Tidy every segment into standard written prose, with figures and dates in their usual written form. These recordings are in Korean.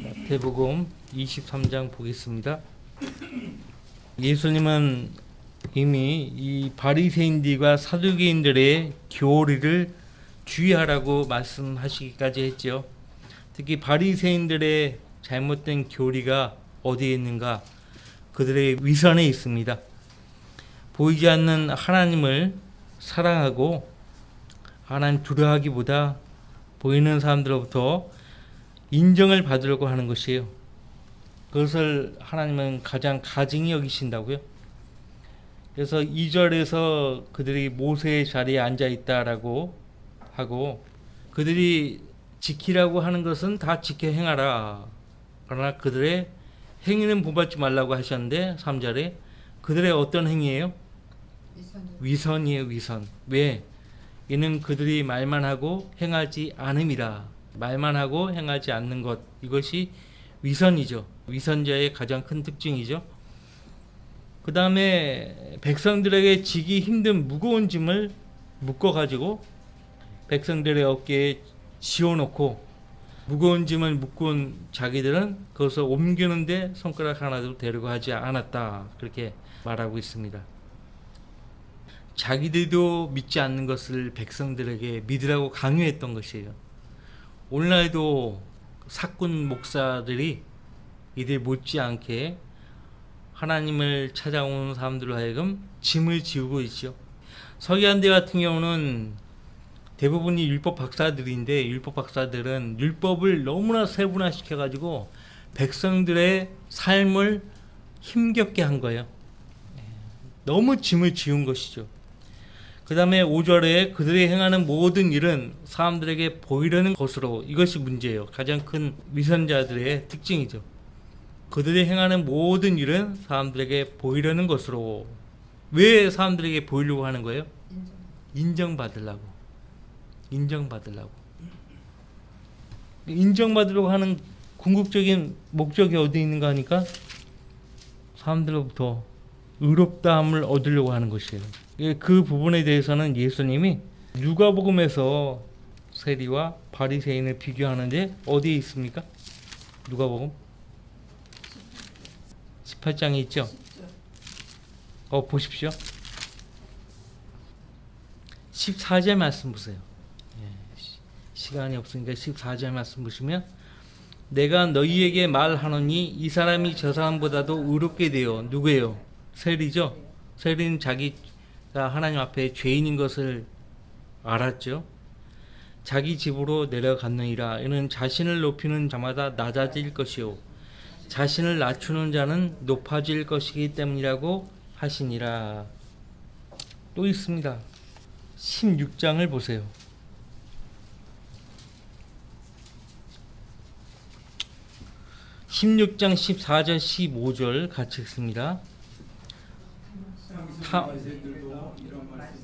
마태복음 23장 보겠습니다. 예수님은 이미 이 바리새인들과 사두개인들의 교리를 주의하라고 말씀하시기까지 했죠. 특히 바리새인들의 잘못된 교리가 어디에 있는가? 그들의 위선에 있습니다. 보이지 않는 하나님을 사랑하고 하나님 두려워하기보다 보이는 사람들로부터 인정을 받으려고 하는 것이에요. 그것을 하나님은 가장 가증히 여기신다고요. 그래서 2절에서 그들이 모세의 자리에 앉아 있다라고 하고, 그들이 지키라고 하는 것은 다 지켜 행하라. 그러나 그들의 행위는 본받지 말라고 하셨는데 3절에 그들의 어떤 행위예요? 위선이에요. 위선. 왜? 이는 그들이 말만 하고 행하지 않음이라. 말만 하고 행하지 않는 것, 이것이 위선이죠. 위선자의 가장 큰 특징이죠. 그 다음에 백성들에게 지기 힘든 무거운 짐을 묶어가지고 백성들의 어깨에 지어놓고 무거운 짐을 묶은 자기들은 그것을 옮기는데 손가락 하나도 대려고 하지 않았다. 그렇게 말하고 있습니다. 자기들도 믿지 않는 것을 백성들에게 믿으라고 강요했던 것이에요. 오늘날도 사꾼 목사들이 이들 못지않게 하나님을 찾아오는 사람들로 하여금 짐을 지우고 있죠. 서기관대 같은 경우는 대부분이 율법 박사들인데, 율법 박사들은 율법을 너무나 세분화시켜가지고 백성들의 삶을 힘겹게 한 거예요. 너무 짐을 지운 것이죠. 그 다음에 5절에 그들이 행하는 모든 일은 사람들에게 보이려는 것으로, 이것이 문제예요. 가장 큰 위선자들의 특징이죠. 그들이 행하는 모든 일은 사람들에게 보이려는 것으로. 왜 사람들에게 보이려고 하는 거예요? 인정받으려고. 인정받으려고. 인정받으려고 하는 궁극적인 목적이 어디 있는가 하니까 사람들로부터 의롭다함을 얻으려고 하는 것이에요. 그 부분에 대해서는 예수님이 누가복음에서 세리와 바리새인을 비교하는데 어디에 있습니까? 누가복음 18장에 있죠? 보십시오. 14절 말씀 보세요. 시간이 없으니까 14절 말씀 보시면, 내가 너희에게 말하노니 이 사람이 저 사람보다도 의롭게 되어. 누구예요? 세리죠. 세리는 자기가 하나님 앞에 죄인인 것을 알았죠. 자기 집으로 내려갔느니라. 이는 자신을 높이는 자마다 낮아질 것이요 자신을 낮추는 자는 높아질 것이기 때문이라고 하시니라. 또 있습니다. 16장을 보세요. 16장 14절 15절 같이 읽습니다.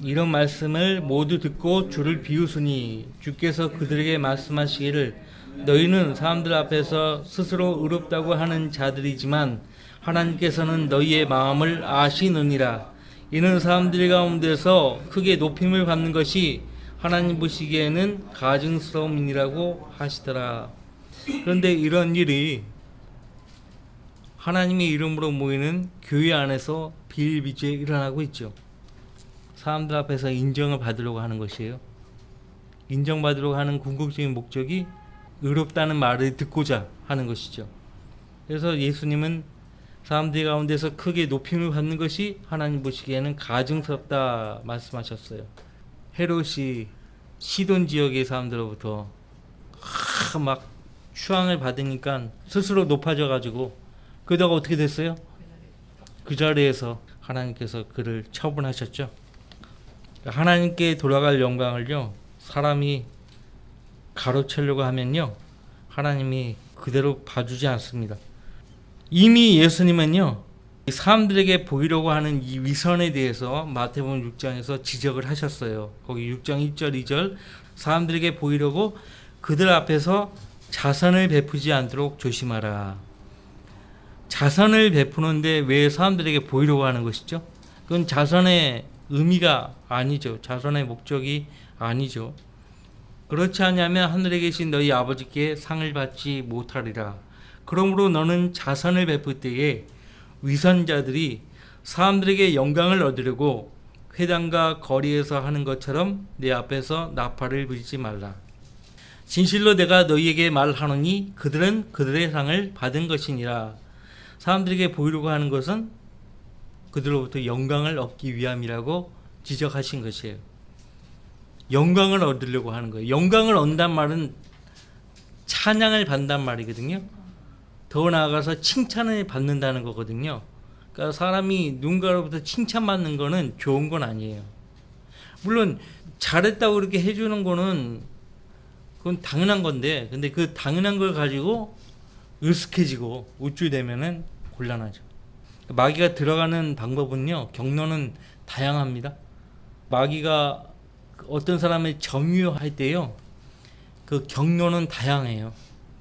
이런 말씀을 모두 듣고 주를 비웃으니 주께서 그들에게 말씀하시기를, 너희는 사람들 앞에서 스스로 의롭다고 하는 자들이지만 하나님께서는 너희의 마음을 아시느니라. 이는 사람들 가운데서 크게 높임을 받는 것이 하나님 보시기에는 가증스러움이라고 하시더라. 그런데 이런 일이 하나님의 이름으로 모이는 교회 안에서 비일비재에 일어나고 있죠. 사람들 앞에서 인정을 받으려고 하는 것이에요. 인정받으려고 하는 궁극적인 목적이 의롭다는 말을 듣고자 하는 것이죠. 그래서 예수님은 사람들 가운데서 크게 높임을 받는 것이 하나님 보시기에는 가증스럽다 말씀하셨어요. 헤롯이 시돈 지역의 사람들로부터 막 추앙을 받으니까 스스로 높아져 가지고, 그러다가 어떻게 됐어요? 그 자리에서 하나님께서 그를 처분하셨죠. 하나님께 돌아갈 영광을요, 사람이 가로채려고 하면요, 하나님이 그대로 봐주지 않습니다. 이미 예수님은요, 사람들에게 보이려고 하는 이 위선에 대해서 마태복음 6장에서 지적을 하셨어요. 거기 6장 1절 2절, 사람들에게 보이려고 그들 앞에서 자선을 베푸지 않도록 조심하라. 자선을 베푸는데 왜 사람들에게 보이려고 하는 것이죠? 그건 자선의 의미가 아니죠. 자선의 목적이 아니죠. 그렇지 않으면 하늘에 계신 너희 아버지께 상을 받지 못하리라. 그러므로 너는 자선을 베풀 때에 위선자들이 사람들에게 영광을 얻으려고 회당과 거리에서 하는 것처럼 내 앞에서 나팔을 불지 말라. 진실로 내가 너희에게 말하노니 그들은 그들의 상을 받은 것이니라. 사람들에게 보이려고 하는 것은 그들로부터 영광을 얻기 위함이라고 지적하신 것이에요. 영광을 얻으려고 하는 거예요. 영광을 얻는단 말은 찬양을 받는단 말이거든요. 더 나아가서 칭찬을 받는다는 거거든요. 그러니까 사람이 누군가로부터 칭찬받는 거는 좋은 건 아니에요. 물론 잘했다고 그렇게 해주는 거는 그건 당연한 건데, 근데 그 당연한 걸 가지고 으슥해지고 우쭐대면은 곤란하죠. 마귀가 들어가는 방법은요, 경로는 다양합니다. 마귀가 어떤 사람을 점유할 때요, 그 경로는 다양해요.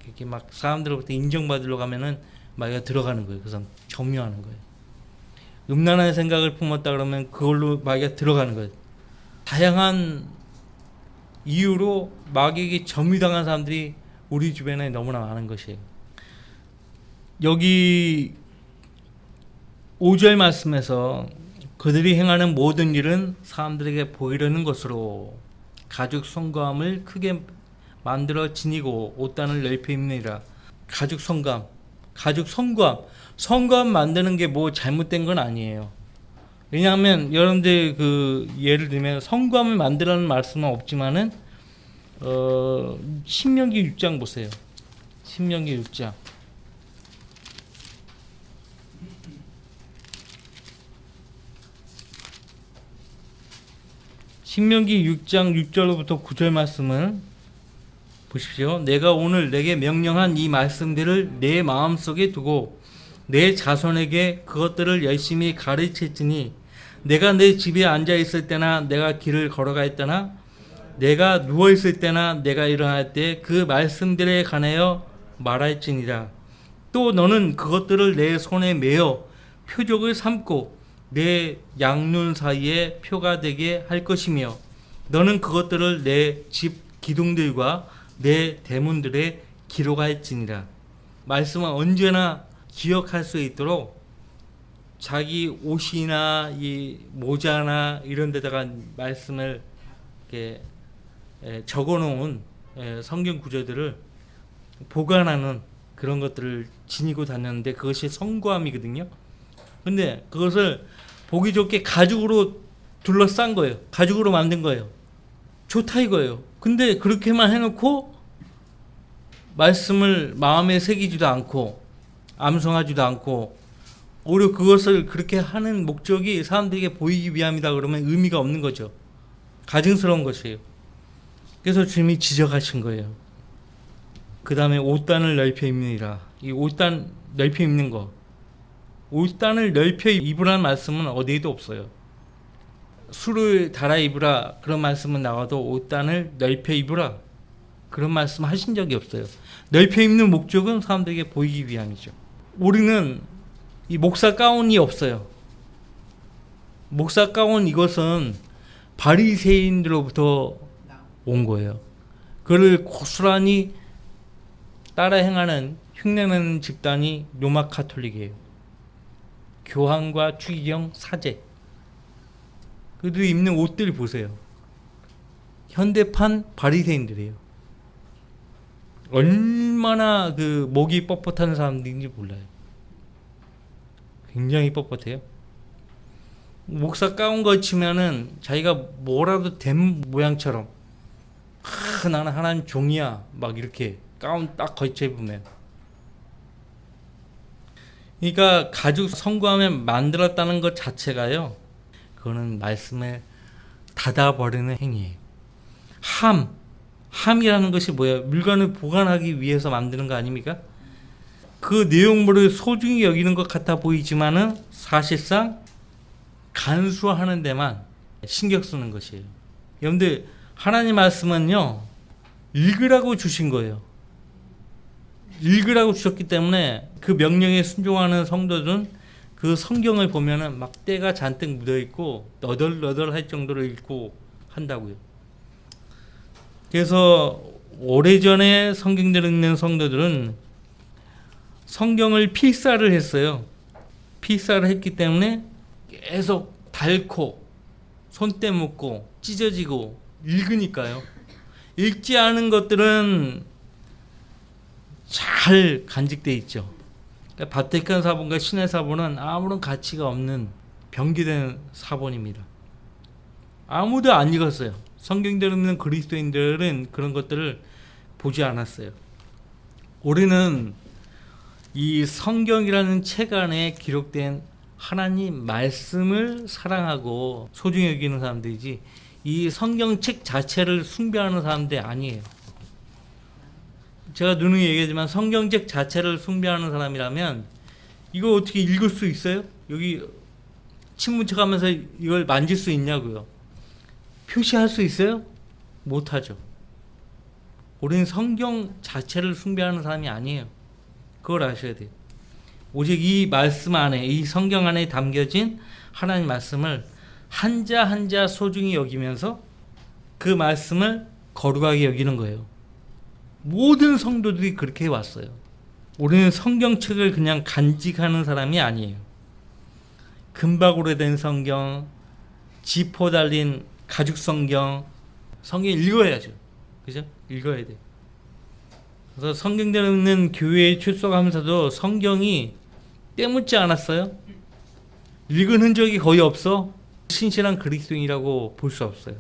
이렇게 막 사람들로부터 인정받으려고 하면은 마귀가 들어가는 거예요. 그래서 점유하는 거예요. 음란한 생각을 품었다 그러면 그걸로 마귀가 들어가는 거예요. 다양한 이유로 마귀에게 점유당한 사람들이 우리 주변에 너무나 많은 것이에요. 여기 5절 말씀에서 그들이 행하는 모든 일은 사람들에게 보이려는 것으로 가죽 성감을 크게 만들어 지니고 옷단을 넓혀 입느니라. 가죽 성감, 성감 만드는 게 뭐 잘못된 건 아니에요. 왜냐하면 여러분들 그 예를 들면 성감을 만들라는 말씀은 없지만은 신명기 6장 보세요. 신명기 6장. 신명기 6장 6절로부터 9절 말씀을 보십시오. 내가 오늘 내게 명령한 이 말씀들을 내 마음속에 두고 내 자손에게 그것들을 열심히 가르쳤으니 내가 내 집에 앉아 있을 때나 내가 길을 걸어갈 때나 내가 누워 있을 때나 내가 일어날 때 그 말씀들에 관하여 말할지니라. 또 너는 그것들을 내 손에 메어 표적을 삼고 내 양눈 사이에 표가 되게 할 것이며 너는 그것들을 내 집 기둥들과 내 대문들에 기록할지니라. 말씀은 언제나 기억할 수 있도록 자기 옷이나 이 모자나 이런 데다가 말씀을 이렇게 적어 놓은 성경 구절들을 보관하는 그런 것들을 지니고 다녔는데 그것이 성구함이거든요. 근데 그것을 보기 좋게 가죽으로 둘러싼 거예요. 가죽으로 만든 거예요. 좋다 이거예요. 근데 그렇게만 해놓고 말씀을 마음에 새기지도 않고 암송하지도 않고 오히려 그것을 그렇게 하는 목적이 사람들에게 보이기 위함이다 그러면 의미가 없는 거죠. 가증스러운 것이에요. 그래서 주님이 지적하신 거예요. 그 다음에 옷단을 넓혀 입느니라. 이 옷단 넓혀 입는 거, 옷단을 넓혀 입으라는 말씀은 어디에도 없어요. 술을 달아 입으라 그런 말씀은 나와도 옷단을 넓혀 입으라 그런 말씀 하신 적이 없어요. 넓혀 입는 목적은 사람들에게 보이기 위함이죠. 우리는 이 목사 가운이 없어요. 목사 가운 이것은 바리새인들로부터 온 거예요. 그를 고스란히 따라 행하는 흉내내는 집단이 로마 카톨릭이에요. 교황과 추기경 사제. 그들이 입는 옷들 보세요. 현대판 바리새인들이에요. 얼마나 그 목이 뻣뻣한 사람들인지 몰라요. 굉장히 뻣뻣해요. 목사 가운 걸치면은 자기가 뭐라도 된 모양처럼 나는 하나님 종이야 막 이렇게 가운 딱 걸쳐 입으면. 그러니까 가죽 성구함에 만들었다는 것 자체가요, 그거는 말씀에 닫아버리는 행위예요. 함이라는 것이 뭐예요? 물건을 보관하기 위해서 만드는 거 아닙니까? 그 내용물을 소중히 여기는 것 같아 보이지만은 사실상 간수하는 데만 신경 쓰는 것이에요. 여러분들 하나님 말씀은요, 읽으라고 주신 거예요. 읽으라고 주셨기 때문에 그 명령에 순종하는 성도들은 그 성경을 보면은 막 때가 잔뜩 묻어 있고 너덜너덜할 정도로 읽고 한다고요. 그래서 오래전에 성경들을 읽는 성도들은 성경을 필사를 했어요. 필사를 했기 때문에 계속 닳고 손때 묻고 찢어지고 읽으니까요. 읽지 않은 것들은 잘 간직돼 있죠. 그러니까 바티칸 사본과 신의 사본은 아무런 가치가 없는 병기된 사본입니다. 아무도 안 읽었어요. 성경대로 믿는 그리스도인들은 그런 것들을 보지 않았어요. 우리는 이 성경이라는 책 안에 기록된 하나님 말씀을 사랑하고 소중히 여기는 사람들이지 이 성경책 자체를 숭배하는 사람들이 아니에요. 제가 누누이 얘기하지만 성경책 자체를 숭배하는 사람이라면 이거 어떻게 읽을 수 있어요? 여기 친문책 하면서 이걸 만질 수 있냐고요. 표시할 수 있어요? 못하죠. 우리는 성경 자체를 숭배하는 사람이 아니에요. 그걸 아셔야 돼요. 오직 이 말씀 안에, 이 성경 안에 담겨진 하나님 말씀을 한자 한자 소중히 여기면서 그 말씀을 거룩하게 여기는 거예요. 모든 성도들이 그렇게 왔어요. 우리는 성경책을 그냥 간직하는 사람이 아니에요. 금박으로 된 성경, 지포 달린 가죽 성경, 성경 읽어야죠. 그죠? 읽어야 돼요. 그래서 성경대로 있는 교회에 출석하면서도 성경이 때묻지 않았어요. 읽은 흔적이 거의 없어. 신실한 그리스도인이라고 볼 수 없어요.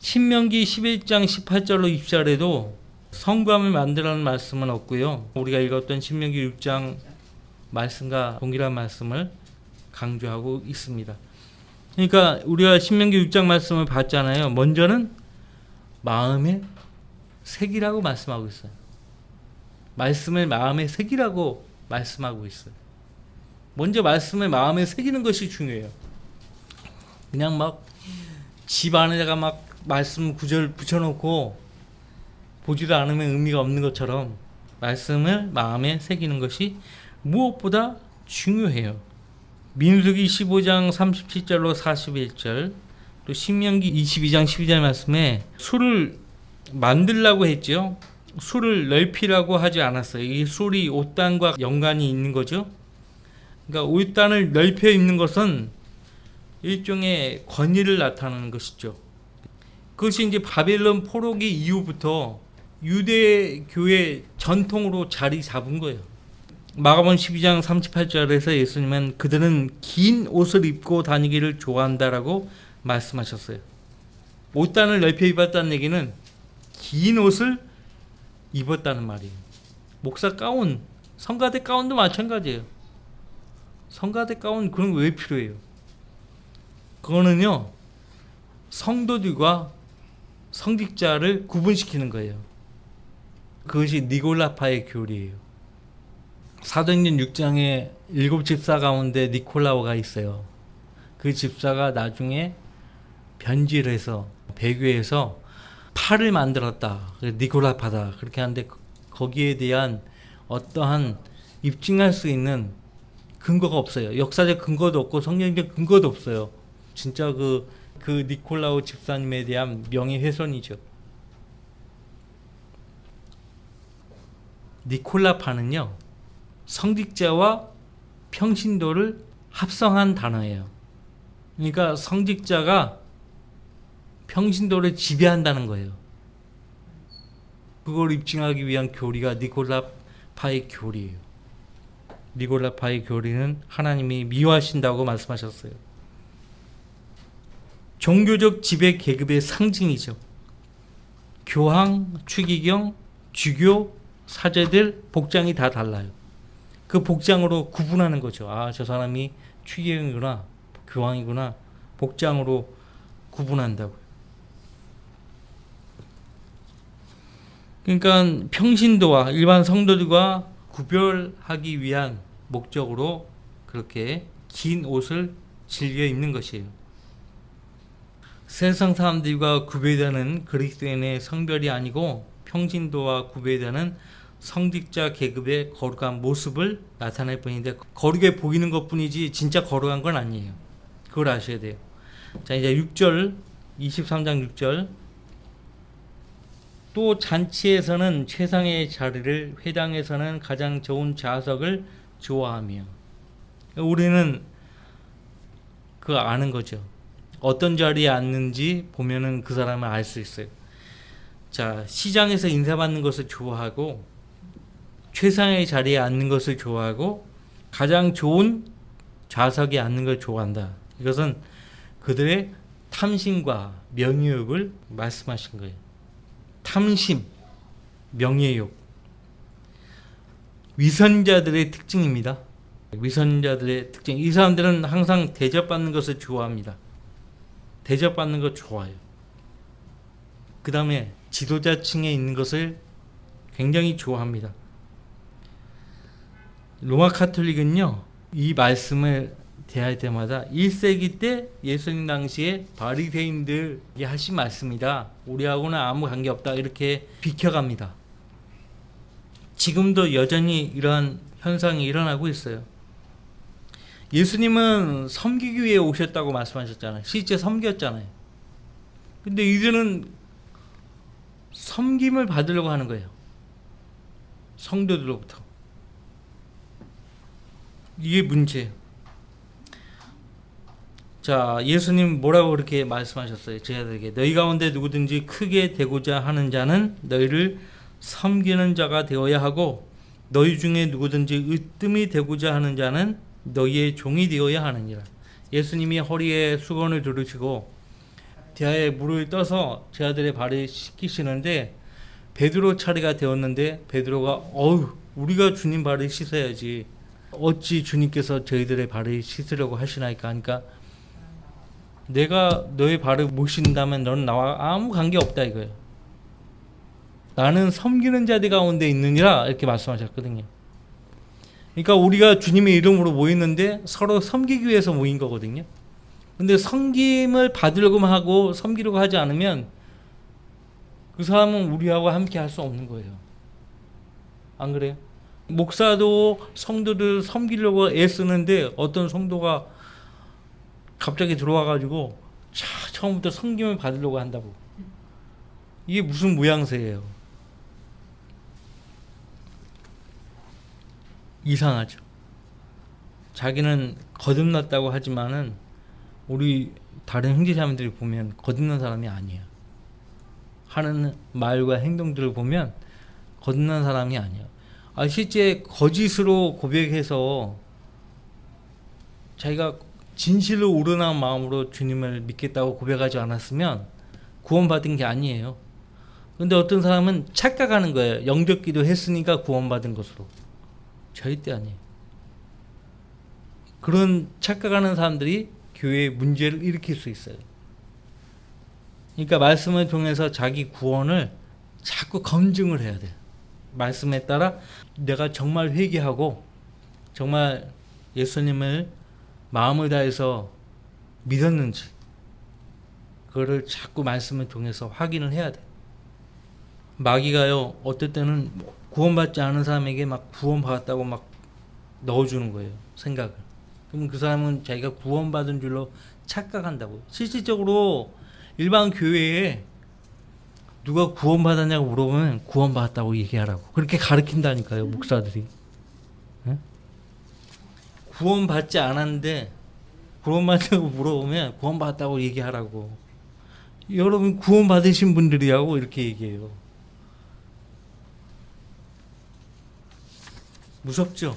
신명기 11장 18절로 20절에도 성감을 만들라는 말씀은 없고요. 우리가 읽었던 신명기 6장 말씀과 동일한 말씀을 강조하고 있습니다. 그러니까 우리가 신명기 6장 말씀을 봤잖아요. 먼저는 마음에 새기라고 말씀하고 있어요. 말씀을 마음에 새기라고 말씀하고 있어요. 먼저 말씀을 마음에 새기는 것이 중요해요. 그냥 막 집 안에다가 막 말씀 구절 붙여놓고 보지도 않으면 의미가 없는 것처럼 말씀을 마음에 새기는 것이 무엇보다 중요해요. 민수기 15장 37절로 41절 또 신명기 22장 12절 말씀에 술을 만들라고 했죠. 술을 넓히라고 하지 않았어요. 이 술이 옷단과 연관이 있는 거죠. 그러니까 옷단을 넓혀 입는 것은 일종의 권위를 나타내는 것이죠. 그것이 이제 바벨론 포로기 이후부터 유대교의 전통으로 자리 잡은 거예요. 마가복음 12장 38절에서 예수님은 그들은 긴 옷을 입고 다니기를 좋아한다라고 말씀하셨어요. 옷단을 넓혀 입었다는 얘기는 긴 옷을 입었다는 말이에요. 목사 가운, 성가대 가운도 마찬가지예요. 성가대 가운 그런 거 왜 필요해요? 그거는요 성도들과 성직자를 구분시키는 거예요. 그것이 니골라파의 교리예요. 사도행전 6장에 7집사 가운데 니콜라오가 있어요. 그 집사가 나중에 변질해서 배교해서 팔을 만들었다. 니콜라파다. 그렇게 하는데 거기에 대한 어떠한 입증할 수 있는 근거가 없어요. 역사적 근거도 없고 성경적 근거도 없어요. 진짜 그 니콜라오 집사님에 대한 명예훼손이죠. 니콜라파는요 성직자와 평신도를 합성한 단어예요. 그러니까 성직자가 평신도를 지배한다는 거예요. 그걸 입증하기 위한 교리가 니콜라파의 교리예요. 니콜라파의 교리는 하나님이 미워하신다고 말씀하셨어요. 종교적 지배 계급의 상징이죠. 교황, 추기경, 주교, 사제들 복장이 다 달라요. 그 복장으로 구분하는 거죠. 아, 저 사람이 추기경이구나, 교황이구나. 복장으로 구분한다고요. 그러니까 평신도와 일반 성도들과 구별하기 위한 목적으로 그렇게 긴 옷을 즐겨 입는 것이에요. 세상 사람들과 구별되는 그리스도인의 성별이 아니고 평신도와 구별되는 성직자 계급의 거룩한 모습을 나타낼 뿐인데 거룩해 보이는 것뿐이지 진짜 거룩한 건 아니에요. 그걸 아셔야 돼요. 자, 이제 6절 23장 6절 또 잔치에서는 최상의 자리를, 회당에서는 가장 좋은 좌석을 좋아하며. 우리는 그거 아는 거죠. 어떤 자리에 앉는지 보면은 그 사람을 알 수 있어요. 자, 시장에서 인사받는 것을 좋아하고, 최상의 자리에 앉는 것을 좋아하고, 가장 좋은 좌석에 앉는 걸 좋아한다. 이것은 그들의 탐심과 명예욕을 말씀하신 거예요. 탐심, 명예욕. 위선자들의 특징입니다. 위선자들의 특징. 이 사람들은 항상 대접받는 것을 좋아합니다. 대접받는 거 좋아해요. 그 다음에 지도자층에 있는 것을 굉장히 좋아합니다. 로마 카톨릭은요, 이 말씀을 대할 때마다 1세기 때 예수님 당시에 바리새인들이 하신 말씀이다, 우리하고는 아무 관계없다, 이렇게 비켜갑니다. 지금도 여전히 이러한 현상이 일어나고 있어요. 예수님은 섬기기 위해 오셨다고 말씀하셨잖아요. 실제 섬겼잖아요. 근데 이들은 섬김을 받으려고 하는 거예요. 성도들로부터. 이게 문제예요. 자, 예수님 뭐라고 그렇게 말씀하셨어요? 제자들에게 너희 가운데 누구든지 크게 되고자 하는 자는 너희를 섬기는 자가 되어야 하고, 너희 중에 누구든지 으뜸이 되고자 하는 자는 너희의 종이 되어야 하느니라. 예수님이 허리에 수건을 두르시고 대야에 물을 떠서 제자들의 발을 씻기시는데, 베드로 차례가 되었는데 베드로가 우리가 주님 발을 씻어야지, 어찌 주님께서 저희들의 발을 씻으려고 하시나이까 하니까, 내가 너의 발을 못 씻는다면 너는 나와 아무 관계 없다 이거예요. 나는 섬기는 자들 가운데 있느니라, 이렇게 말씀하셨거든요. 그러니까 우리가 주님의 이름으로 모이는데 서로 섬기기 위해서 모인 거거든요. 근데 섬김을 받으려고만 하고 섬기려고 하지 않으면 그 사람은 우리하고 함께 할 수 없는 거예요. 안 그래요? 목사도 성도들 섬기려고 애쓰는데 어떤 성도가 갑자기 들어와가지고 처음부터 섬김을 받으려고 한다고. 이게 무슨 모양새예요? 이상하죠. 자기는 거듭났다고 하지만은 우리 다른 형제자매들이 보면 거듭난 사람이 아니에요. 하는 말과 행동들을 보면 거듭난 사람이 아니에요. 실제 거짓으로 고백해서 자기가 진실로 우러나온 마음으로 주님을 믿겠다고 고백하지 않았으면 구원받은 게 아니에요. 근데 어떤 사람은 착각하는 거예요. 영접기도 했으니까 구원받은 것으로. 절대 아니에요. 그런 착각하는 사람들이 교회에 문제를 일으킬 수 있어요. 그러니까 말씀을 통해서 자기 구원을 자꾸 검증을 해야 돼요. 말씀에 따라 내가 정말 회개하고 정말 예수님을 마음을 다해서 믿었는지, 그거를 자꾸 말씀을 통해서 확인을 해야 돼요. 마귀가요, 어떨 때는 구원받지 않은 사람에게 막 구원받았다고 막 넣어주는 거예요, 생각을. 그럼 그 사람은 자기가 구원받은 줄로 착각한다고. 실질적으로 일반 교회에 누가 구원받았냐고 물어보면 구원받았다고 얘기하라고 그렇게 가르친다니까요, 목사들이. 네? 구원받지 않았는데 구원받냐고 물어보면 구원받았다고 얘기하라고. 여러분 구원받으신 분들이라고 이렇게 얘기해요. 무섭죠?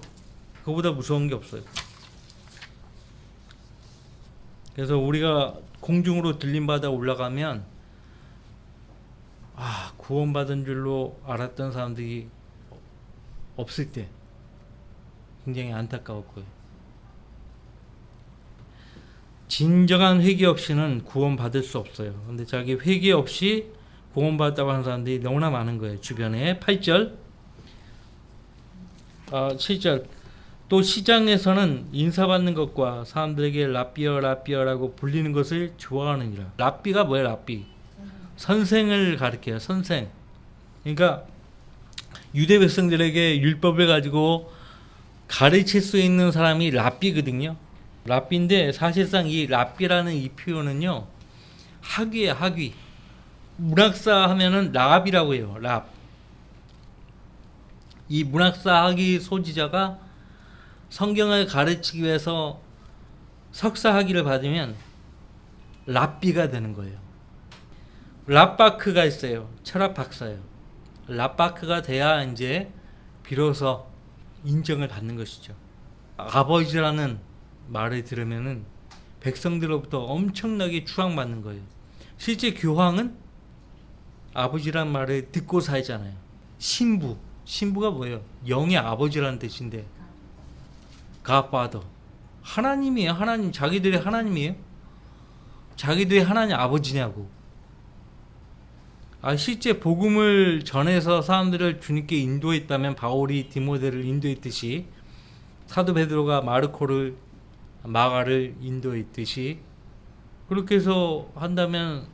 그거보다 무서운 게 없어요. 그래서 우리가 공중으로 들림받아 올라가면 구원받은 줄로 알았던 사람들이 없을 때 굉장히 안타까울 거예요. 진정한 회개 없이는 구원받을 수 없어요. 근데 자기 회개 없이 구원받았다고 하는 사람들이 너무나 많은 거예요, 주변에. 8절 7절 또 시장에서는 인사받는 것과 사람들에게 랍비어라고 불리는 것을 좋아하느니라. 랍비가 뭐예요? 랍비 선생을 가리켜요. 선생. 그러니까 유대 백성들에게 율법을 가지고 가르칠 수 있는 사람이 랍비거든요. 랍비인데 사실상 이 랍비라는 이 표현은요, 학위예요, 학위. 문학사 하면은 랍이라고 해요. 랍. 이 문학사 학위 소지자가 성경을 가르치기 위해서 석사 학위를 받으면 랍비가 되는 거예요. 랍바크가 있어요. 철학 박사예요. 랍바크가 돼야 이제 비로소 인정을 받는 것이죠. 아버지라는 말을 들으면은 백성들로부터 엄청나게 추앙받는 거예요. 실제 교황은 아버지란 말을 듣고 살잖아요. 신부가 뭐예요? 영의 아버지라는 뜻인데, Godfather. 하나님이에요. 하나님. 자기들의 하나님이에요. 자기들의 하나님 아버지냐고. 실제 복음을 전해서 사람들을 주님께 인도했다면 바울이 디모데를 인도했듯이, 사도 베드로가 마가를 인도했듯이, 그렇게 해서 한다면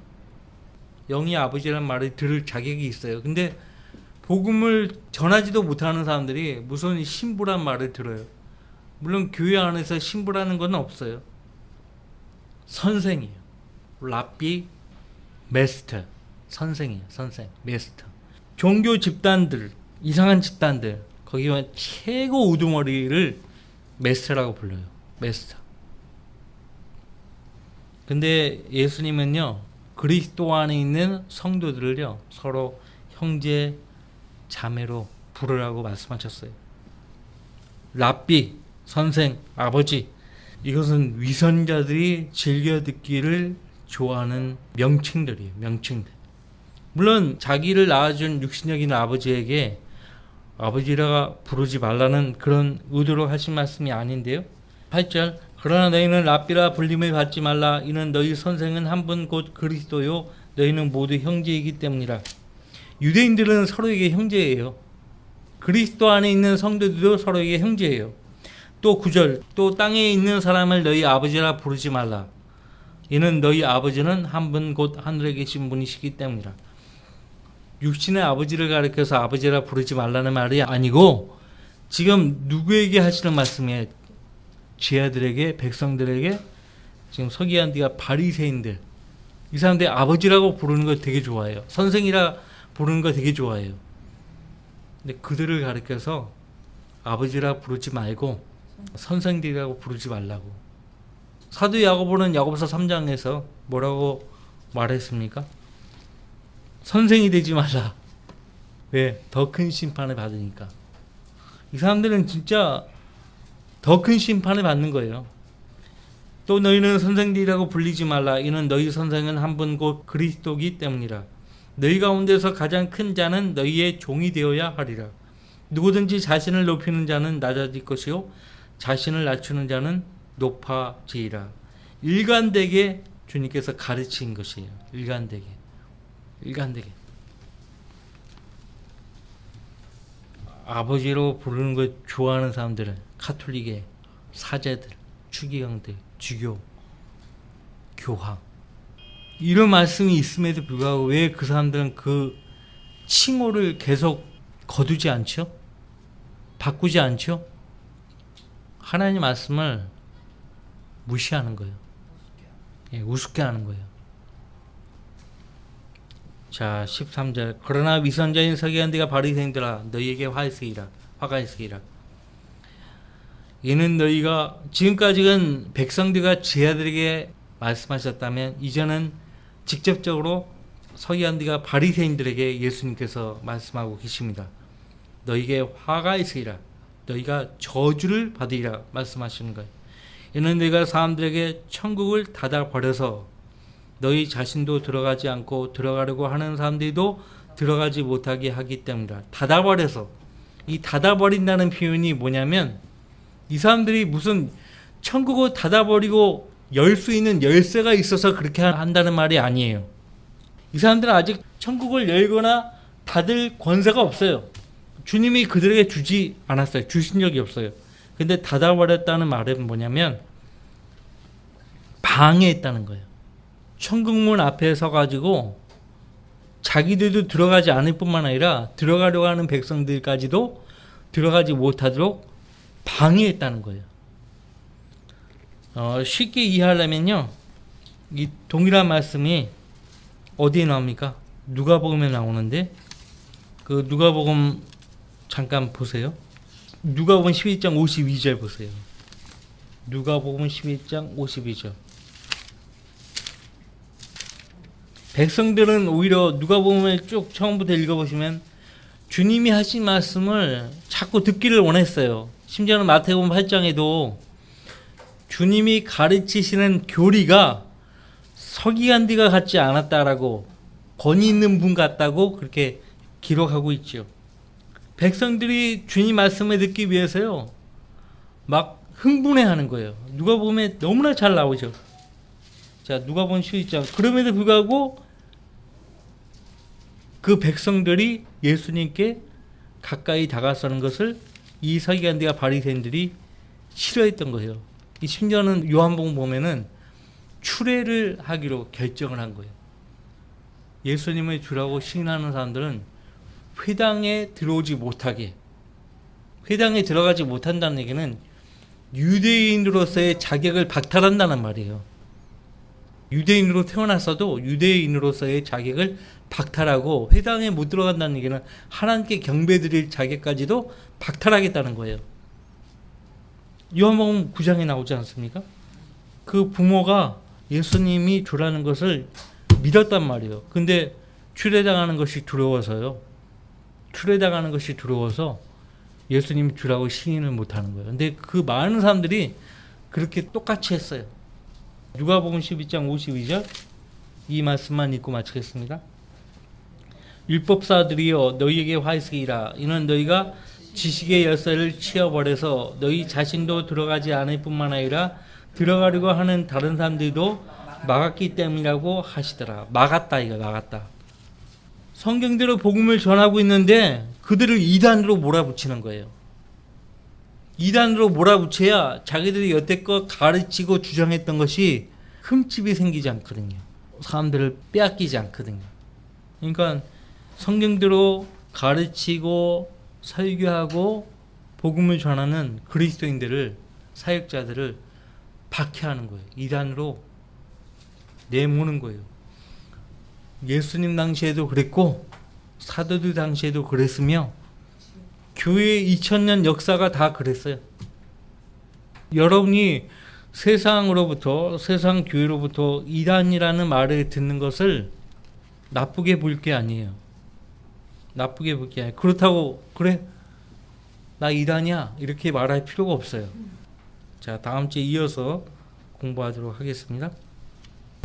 영의 아버지라는 말을 들을 자격이 있어요. 근데 복음을 전하지도 못하는 사람들이 무슨 신부란 말을 들어요. 물론 교회 안에서 신부라는 건 없어요. 선생이에요. 랍비, 메스터. 선생이에요. 선생, 메스터. 종교 집단들, 이상한 집단들, 거기와 최고 우두머리를 메스터라고 불러요. 메스터. 근데 예수님은요, 그리스도 안에 있는 성도들을요, 서로 형제, 자매로 부르라고 말씀하셨어요. 랍비, 선생, 아버지. 이것은 위선자들이 즐겨 듣기를 좋아하는 명칭들이에요. 명칭들. 물론 자기를 낳아준 육신력 있는 아버지에게 아버지라 부르지 말라는 그런 의도로 하신 말씀이 아닌데요. 8절. 그러나 너희는 랍비라 불림을 받지 말라. 이는 너희 선생은 한 분 곧 그리스도요 너희는 모두 형제이기 때문이라. 유대인들은 서로에게 형제예요. 그리스도 안에 있는 성도들도 서로에게 형제예요. 또 9절. 또 땅에 있는 사람을 너희 아버지라 부르지 말라. 이는 너희 아버지는 한 분 곧 하늘에 계신 분이시기 때문이라. 육신의 아버지를 가리켜서 아버지라 부르지 말라는 말이 아니고, 지금 누구에게 하시는 말씀이에요? 제자들에게, 백성들에게. 지금 서기관들과 바리새인들, 이 사람들이 아버지라고 부르는 거 되게 좋아해요. 선생이라 부르는 거 되게 좋아해요. 근데 그들을 가리켜서 아버지라 부르지 말고 선생들이라고 부르지 말라고. 사도 야고보는 야고보서 3장에서 뭐라고 말했습니까? 선생이 되지 말라. 왜? 더 큰 심판을 받으니까. 이 사람들은 진짜 더 큰 심판을 받는 거예요. 또 너희는 선생들이라고 불리지 말라. 이는 너희 선생은 한 분 곧 그리스도이기 때문이라. 너희 가운데서 가장 큰 자는 너희의 종이 되어야 하리라. 누구든지 자신을 높이는 자는 낮아질 것이요 자신을 낮추는 자는 높아지리라. 일관되게 주님께서 가르친 것이에요. 일관되게. 아버지로 부르는 걸 좋아하는 사람들은 카톨릭의 사제들, 추기경들, 주교, 교황, 이런 말씀이 있음에도 불구하고 왜 그 사람들은 그 칭호를 계속 거두지 않죠? 바꾸지 않죠? 하나님 말씀을 무시하는 거예요. 우습게 하는 거예요. 자, 13절. 그러나 위선자인 서기관들과 바리새인들아 너희에게 화가 있으리라. 이는 너희가 지금까지는 백성들과 제자들에게 말씀하셨다면 이제는 직접적으로 서기관들과 바리새인들에게 예수님께서 말씀하고 계십니다. 너희에게 화가 있으리라. 너희가 저주를 받으리라 말씀하시는 거예요. 이는 너희가 사람들에게 천국을 닫아버려서 너희 자신도 들어가지 않고 들어가려고 하는 사람들도 들어가지 못하게 하기 때문이다. 닫아버려서. 이 닫아버린다는 표현이 뭐냐면, 이 사람들이 무슨 천국을 닫아버리고 열 수 있는 열쇠가 있어서 그렇게 한다는 말이 아니에요. 이 사람들은 아직 천국을 열거나 닫을 권세가 없어요. 주님이 그들에게 주지 않았어요. 주신 적이 없어요. 근데 닫아버렸다는 말은 뭐냐면 방해했다는 거예요. 천국문 앞에 서가지고 자기들도 들어가지 않을 뿐만 아니라 들어가려고 하는 백성들까지도 들어가지 못하도록 방해했다는 거예요. 쉽게 이해하려면요, 이 동일한 말씀이 어디에 나옵니까? 누가복음에 나오는데 그 누가복음 잠깐 보세요. 누가복음 11장 52절 보세요. 누가복음 11장 52절. 백성들은 오히려 누가복음을 쭉 처음부터 읽어보시면 주님이 하신 말씀을 자꾸 듣기를 원했어요. 심지어는 마태복음 8장에도 주님이 가르치시는 교리가 서기관들과 같지 않았다라고, 권위 있는 분 같다고 그렇게 기록하고 있죠. 백성들이 주님 말씀을 듣기 위해서요 막 흥분해하는 거예요. 누가복음에 너무나 잘 나오죠. 자, 누가복음 11장. 그럼에도 불구하고 그 백성들이 예수님께 가까이 다가서는 것을 이 서기관들과 바리새인들이 싫어했던 거예요. 이 심지어는 요한복음 보면은 추례를 하기로 결정을 한 거예요. 예수님을 주라고 시인하는 사람들은 회당에 들어오지 못하게, 회당에 들어가지 못한다는 얘기는 유대인으로서의 자격을 박탈한다는 말이에요. 유대인으로 태어났어도 유대인으로서의 자격을 박탈하고 회당에 못 들어간다는 얘기는 하나님께 경배드릴 자격까지도 박탈하겠다는 거예요. 요한복음 9장에 나오지 않습니까? 그 부모가 예수님이 주라는 것을 믿었단 말이에요. 근데 추례당하는 것이 두려워서요. 추례당하는 것이 두려워서 예수님이 주라고 시인을 못하는 거예요. 근데 그 많은 사람들이 그렇게 똑같이 했어요. 누가복음 12장 52절 이 말씀만 읽고 마치겠습니다. 율법사들이여 너희에게 화 있으리라. 이는 너희가 지식의 열쇠를 치어버려서 너희 자신도 들어가지 않을 뿐만 아니라 들어가려고 하는 다른 사람들도 막았기 때문이라고 하시더라. 막았다, 이거 막았다. 성경대로 복음을 전하고 있는데 그들을 이단으로 몰아붙이는 거예요. 이단으로 몰아붙여야 자기들이 여태껏 가르치고 주장했던 것이 흠집이 생기지 않거든요. 사람들을 빼앗기지 않거든요. 그러니까 성경대로 가르치고 설교하고 복음을 전하는 그리스도인들을, 사역자들을 박해하는 거예요. 이단으로 내모는 거예요. 예수님 당시에도 그랬고 사도들 당시에도 그랬으며 교회 2000년 역사가 다 그랬어요. 여러분이 세상으로부터, 세상 교회로부터 이단이라는 말을 듣는 것을 나쁘게 볼 게 아니에요. 나쁘게 볼 게 아니에요. 그렇다고 그래 나 이단이야 이렇게 말할 필요가 없어요. 자, 다음 주에 이어서 공부하도록 하겠습니다.